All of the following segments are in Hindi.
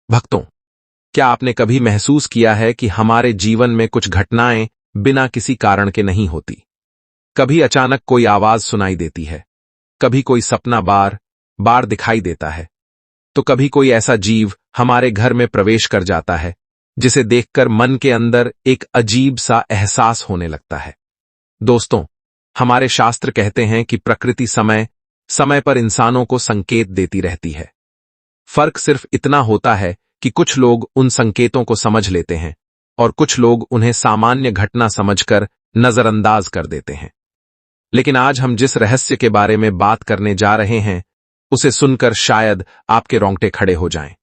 भक्तों, क्या आपने कभी महसूस किया है कि हमारे जीवन में कुछ घटनाएं बिना किसी कारण के नहीं होती? कभी अचानक कोई आवाज सुनाई देती है, कभी कोई सपना बार बार दिखाई देता है, तो कभी कोई ऐसा जीव हमारे घर में प्रवेश कर जाता है जिसे देखकर मन के अंदर एक अजीब सा एहसास होने लगता है। दोस्तों, हमारे शास्त्र कहते हैं कि प्रकृति समय समय पर इंसानों को संकेत देती रहती है। फर्क सिर्फ इतना होता है कि कुछ लोग उन संकेतों को समझ लेते हैं और कुछ लोग उन्हें सामान्य घटना समझकर नजरअंदाज कर देते हैं। लेकिन आज हम जिस रहस्य के बारे में बात करने जा रहे हैं, उसे सुनकर शायद आपके रोंगटे खड़े हो जाएं,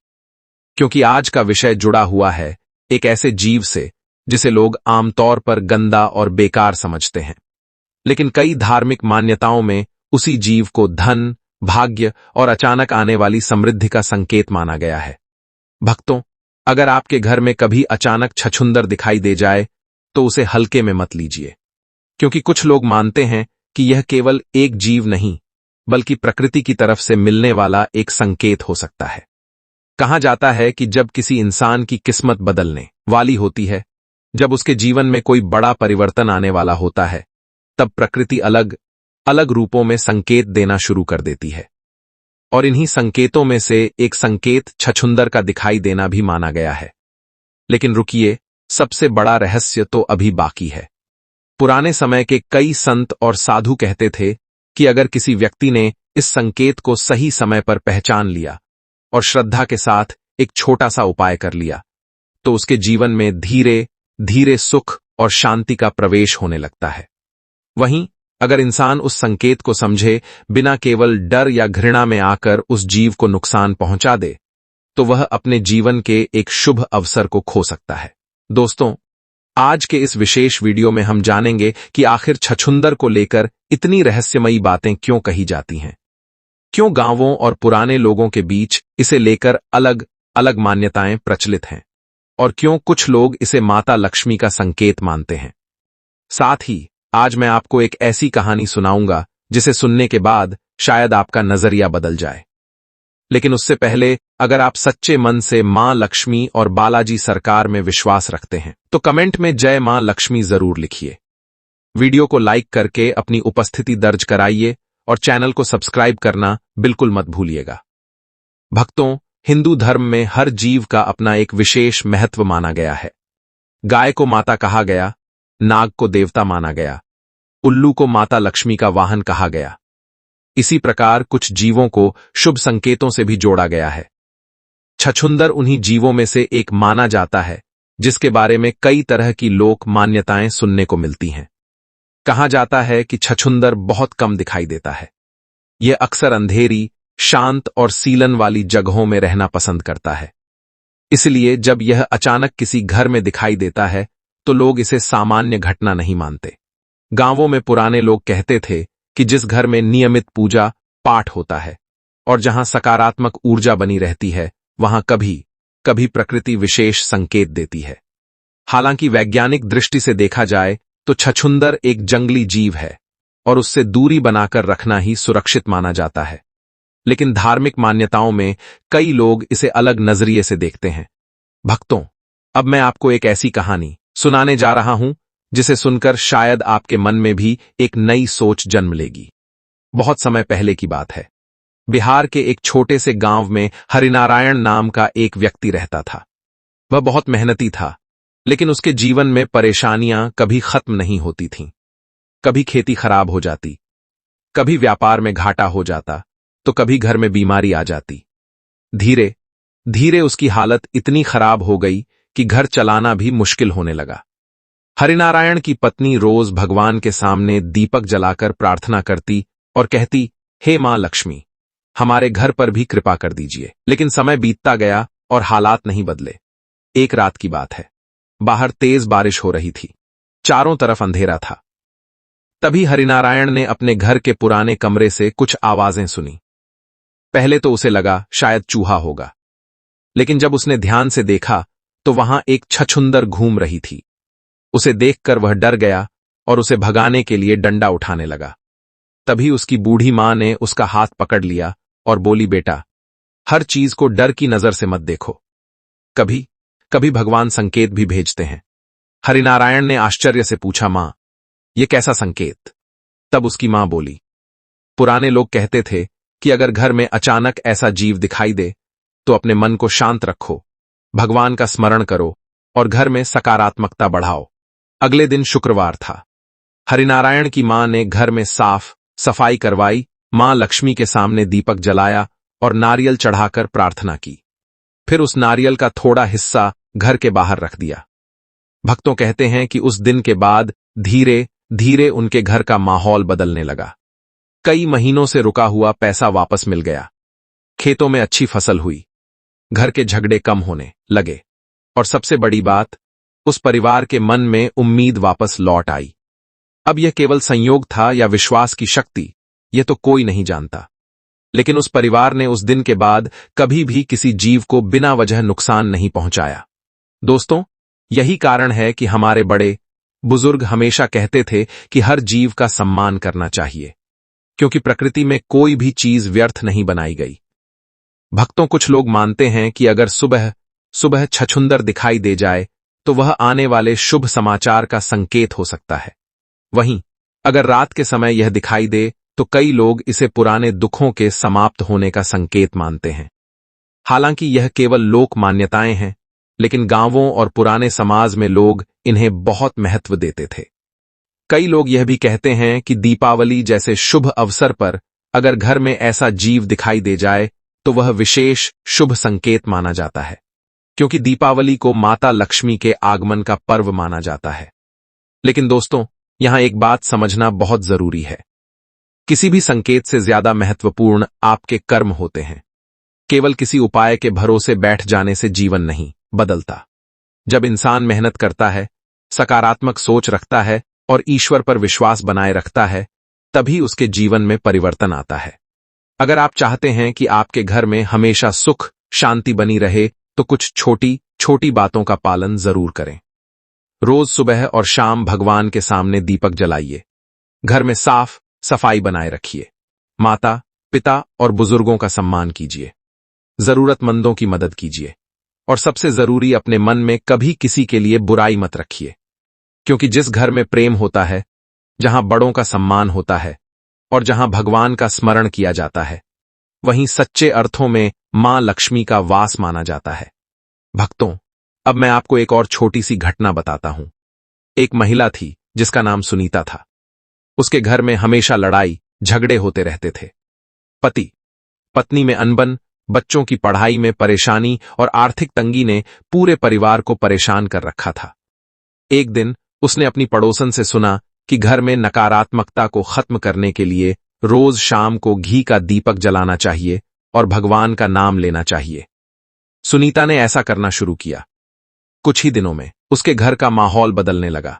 क्योंकि आज का विषय जुड़ा हुआ है एक ऐसे जीव से जिसे लोग आमतौर पर गंदा और बेकार समझते हैं। लेकिन कई धार्मिक मान्यताओं में उसी जीव को धन, भाग्य और अचानक आने वाली समृद्धि का संकेत माना गया है। भक्तों, अगर आपके घर में कभी अचानक छछूंदर दिखाई दे जाए तो उसे हल्के में मत लीजिए, क्योंकि कुछ लोग मानते हैं कि यह केवल एक जीव नहीं बल्कि प्रकृति की तरफ से मिलने वाला एक संकेत हो सकता है। कहा जाता है कि जब किसी इंसान की किस्मत बदलने वाली होती है, जब उसके जीवन में कोई बड़ा परिवर्तन आने वाला होता है, तब प्रकृति अलग अलग रूपों में संकेत देना शुरू कर देती है। और इन्हीं संकेतों में से एक संकेत छछूंदर का दिखाई देना भी माना गया है। लेकिन रुकिए, सबसे बड़ा रहस्य तो अभी बाकी है। पुराने समय के कई संत और साधु कहते थे कि अगर किसी व्यक्ति ने इस संकेत को सही समय पर पहचान लिया और श्रद्धा के साथ एक छोटा सा उपाय कर लिया, तो उसके जीवन में धीरे धीरे सुख और शांति का प्रवेश होने लगता है। वहीं अगर इंसान उस संकेत को समझे बिना केवल डर या घृणा में आकर उस जीव को नुकसान पहुंचा दे, तो वह अपने जीवन के एक शुभ अवसर को खो सकता है। दोस्तों, आज के इस विशेष वीडियो में हम जानेंगे कि आखिर छछूंदर को लेकर इतनी रहस्यमयी बातें क्यों कही जाती हैं, क्यों गांवों और पुराने लोगों के बीच इसे लेकर अलग अलग मान्यताएं प्रचलित हैं, और क्यों कुछ लोग इसे माता लक्ष्मी का संकेत मानते हैं। साथ ही आज मैं आपको एक ऐसी कहानी सुनाऊंगा जिसे सुनने के बाद शायद आपका नजरिया बदल जाए। लेकिन उससे पहले, अगर आप सच्चे मन से मां लक्ष्मी और बालाजी सरकार में विश्वास रखते हैं तो कमेंट में जय मां लक्ष्मी जरूर लिखिए। वीडियो को लाइक करके अपनी उपस्थिति दर्ज कराइए और चैनल को सब्सक्राइब करना बिल्कुल मत भूलिएगा। भक्तों, हिंदू धर्म में हर जीव का अपना एक विशेष महत्व माना गया है। गाय को माता कहा गया, नाग को देवता माना गया, उल्लू को माता लक्ष्मी का वाहन कहा गया। इसी प्रकार कुछ जीवों को शुभ संकेतों से भी जोड़ा गया है। छछूंदर उन्हीं जीवों में से एक माना जाता है जिसके बारे में कई तरह की लोक मान्यताएं सुनने को मिलती हैं। कहा जाता है कि छछूंदर बहुत कम दिखाई देता है। यह अक्सर अंधेरी, शांत और सीलन वाली जगहों में रहना पसंद करता है। इसलिए जब यह अचानक किसी घर में दिखाई देता है तो लोग इसे सामान्य घटना नहीं मानते। गांवों में पुराने लोग कहते थे कि जिस घर में नियमित पूजा पाठ होता है और जहां सकारात्मक ऊर्जा बनी रहती है, वहां कभी कभी प्रकृति विशेष संकेत देती है। हालांकि वैज्ञानिक दृष्टि से देखा जाए तो छछूंदर एक जंगली जीव है और उससे दूरी बनाकर रखना ही सुरक्षित माना जाता है। लेकिन धार्मिक मान्यताओं में कई लोग इसे अलग नजरिए से देखते हैं। भक्तों, अब मैं आपको एक ऐसी कहानी सुनाने जा रहा हूं जिसे सुनकर शायद आपके मन में भी एक नई सोच जन्म लेगी। बहुत समय पहले की बात है। बिहार के एक छोटे से गांव में हरिनारायण नाम का एक व्यक्ति रहता था। वह बहुत मेहनती था, लेकिन उसके जीवन में परेशानियां कभी खत्म नहीं होती थीं। कभी खेती खराब हो जाती, कभी व्यापार में घाटा हो जाता, तो कभी घर में बीमारी आ जाती। धीरे धीरे उसकी हालत इतनी खराब हो गई कि घर चलाना भी मुश्किल होने लगा। हरिनारायण की पत्नी रोज भगवान के सामने दीपक जलाकर प्रार्थना करती और कहती, हे मां लक्ष्मी, हमारे घर पर भी कृपा कर दीजिए। लेकिन समय बीतता गया और हालात नहीं बदले। एक रात की बात है। बाहर तेज बारिश हो रही थी, चारों तरफ अंधेरा था। तभी हरिनारायण ने अपने घर के पुराने कमरे से कुछ आवाजें सुनी। पहले तो उसे लगा शायद चूहा होगा, लेकिन जब उसने ध्यान से देखा तो वहां एक छछूंदर घूम रही थी। उसे देखकर वह डर गया और उसे भगाने के लिए डंडा उठाने लगा। तभी उसकी बूढ़ी मां ने उसका हाथ पकड़ लिया और बोली, बेटा, हर चीज को डर की नजर से मत देखो। कभी कभी भगवान संकेत भी भेजते हैं। हरिनारायण ने आश्चर्य से पूछा, मां, ये कैसा संकेत? तब उसकी मां बोली, पुराने लोग कहते थे कि अगर घर में अचानक ऐसा जीव दिखाई दे तो अपने मन को शांत रखो, भगवान का स्मरण करो और घर में सकारात्मकता बढ़ाओ। अगले दिन शुक्रवार था। हरिनारायण की मां ने घर में साफ सफाई करवाई, मां लक्ष्मी के सामने दीपक जलाया और नारियल चढ़ाकर प्रार्थना की। फिर उस नारियल का थोड़ा हिस्सा घर के बाहर रख दिया। भक्तों कहते हैं कि उस दिन के बाद धीरे धीरे उनके घर का माहौल बदलने लगा। कई महीनों से रुका हुआ पैसा वापस मिल गया, खेतों में अच्छी फसल हुई, घर के झगड़े कम होने लगे और सबसे बड़ी बात, उस परिवार के मन में उम्मीद वापस लौट आई। अब यह केवल संयोग था या विश्वास की शक्ति, यह तो कोई नहीं जानता, लेकिन उस परिवार ने उस दिन के बाद कभी भी किसी जीव को बिना वजह नुकसान नहीं पहुंचाया। दोस्तों, यही कारण है कि हमारे बड़े बुजुर्ग हमेशा कहते थे कि हर जीव का सम्मान करना चाहिए, क्योंकि प्रकृति में कोई भी चीज व्यर्थ नहीं बनाई गई। भक्तों, कुछ लोग मानते हैं कि अगर सुबह सुबह छछूंदर दिखाई दे जाए तो वह आने वाले शुभ समाचार का संकेत हो सकता है। वहीं अगर रात के समय यह दिखाई दे तो कई लोग इसे पुराने दुखों के समाप्त होने का संकेत मानते हैं। हालांकि यह केवल लोक मान्यताएं हैं, लेकिन गांवों और पुराने समाज में लोग इन्हें बहुत महत्व देते थे। कई लोग यह भी कहते हैं कि दीपावली जैसे शुभ अवसर पर अगर घर में ऐसा जीव दिखाई दे जाए तो वह विशेष शुभ संकेत माना जाता है, क्योंकि दीपावली को माता लक्ष्मी के आगमन का पर्व माना जाता है। लेकिन दोस्तों, यहां एक बात समझना बहुत जरूरी है। किसी भी संकेत से ज्यादा महत्वपूर्ण आपके कर्म होते हैं। केवल किसी उपाय के भरोसे बैठ जाने से जीवन नहीं बदलता। जब इंसान मेहनत करता है, सकारात्मक सोच रखता है और ईश्वर पर विश्वास बनाए रखता है, तभी उसके जीवन में परिवर्तन आता है। अगर आप चाहते हैं कि आपके घर में हमेशा सुख शांति बनी रहे तो कुछ छोटी छोटी बातों का पालन जरूर करें। रोज सुबह और शाम भगवान के सामने दीपक जलाइए, घर में साफ सफाई बनाए रखिए, माता पिता और बुजुर्गों का सम्मान कीजिए, जरूरतमंदों की मदद कीजिए और सबसे जरूरी, अपने मन में कभी किसी के लिए बुराई मत रखिए, क्योंकि जिस घर में प्रेम होता है, जहां बड़ों का सम्मान होता है और जहां भगवान का स्मरण किया जाता है, वहीं सच्चे अर्थों में मां लक्ष्मी का वास माना जाता है। भक्तों, अब मैं आपको एक और छोटी सी घटना बताता हूं। एक महिला थी जिसका नाम सुनीता था। उसके घर में हमेशा लड़ाई झगड़े होते रहते थे। पति पत्नी में अनबन, बच्चों की पढ़ाई में परेशानी और आर्थिक तंगी ने पूरे परिवार को परेशान कर रखा था। एक दिन उसने अपनी पड़ोसन से सुना कि घर में नकारात्मकता को खत्म करने के लिए रोज शाम को घी का दीपक जलाना चाहिए और भगवान का नाम लेना चाहिए। सुनीता ने ऐसा करना शुरू किया। कुछ ही दिनों में उसके घर का माहौल बदलने लगा।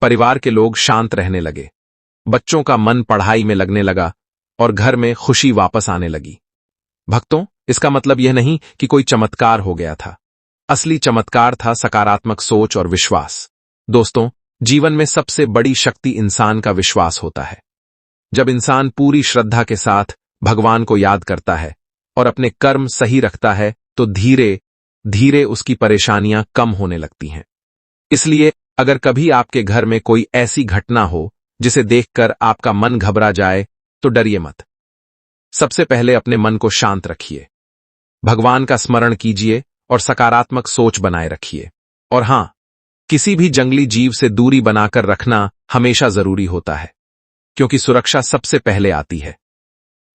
परिवार के लोग शांत रहने लगे, बच्चों का मन पढ़ाई में लगने लगा और घर में खुशी वापस आने लगी। भक्तों, इसका मतलब यह नहीं कि कोई चमत्कार हो गया था। असली चमत्कार था सकारात्मक सोच और विश्वास। दोस्तों, जीवन में सबसे बड़ी शक्ति इंसान का विश्वास होता है। जब इंसान पूरी श्रद्धा के साथ भगवान को याद करता है और अपने कर्म सही रखता है तो धीरे धीरे उसकी परेशानियां कम होने लगती हैं। इसलिए अगर कभी आपके घर में कोई ऐसी घटना हो जिसे देखकर आपका मन घबरा जाए तो डरिए मत। सबसे पहले अपने मन को शांत रखिए, भगवान का स्मरण कीजिए और सकारात्मक सोच बनाए रखिए। और हां, किसी भी जंगली जीव से दूरी बनाकर रखना हमेशा जरूरी होता है, क्योंकि सुरक्षा सबसे पहले आती है।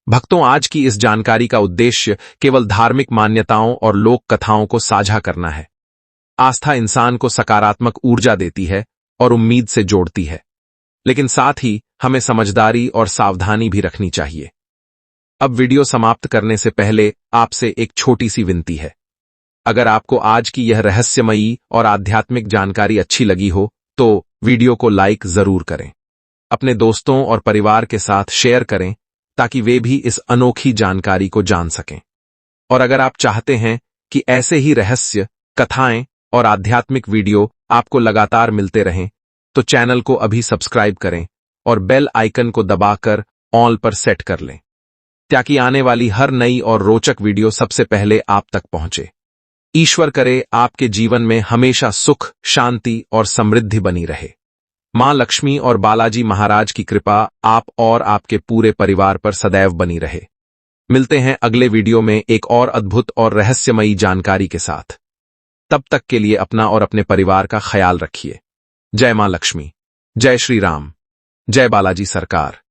भक्तों, आज की इस जानकारी का उद्देश्य केवल धार्मिक मान्यताओं और लोक कथाओं को साझा करना है। आस्था इंसान को सकारात्मक ऊर्जा देती है और उम्मीद से जोड़ती है, लेकिन साथ ही हमें समझदारी और सावधानी भी रखनी चाहिए। अब वीडियो समाप्त करने से पहले आपसे एक छोटी सी विनती है। अगर आपको आज की यह रहस्यमयी और आध्यात्मिक जानकारी अच्छी लगी हो तो वीडियो को लाइक जरूर करें, अपने दोस्तों और परिवार के साथ शेयर करें ताकि वे भी इस अनोखी जानकारी को जान सकें। और अगर आप चाहते हैं कि ऐसे ही रहस्य, कथाएं और आध्यात्मिक वीडियो आपको लगातार मिलते रहें, तो चैनल को अभी सब्सक्राइब करें और बेल आइकन को दबाकर ऑल पर सेट कर लें, ताकि आने वाली हर नई और रोचक वीडियो सबसे पहले आप तक पहुंचे। ईश्वर करे आपके जीवन में हमेशा सुख, शांति और समृद्धि बनी रहे। मां लक्ष्मी और बालाजी महाराज की कृपा आप और आपके पूरे परिवार पर सदैव बनी रहे। मिलते हैं अगले वीडियो में एक और अद्भुत और रहस्यमयी जानकारी के साथ। तब तक के लिए अपना और अपने परिवार का ख्याल रखिए। जय मां लक्ष्मी, जय श्री राम, जय बालाजी सरकार।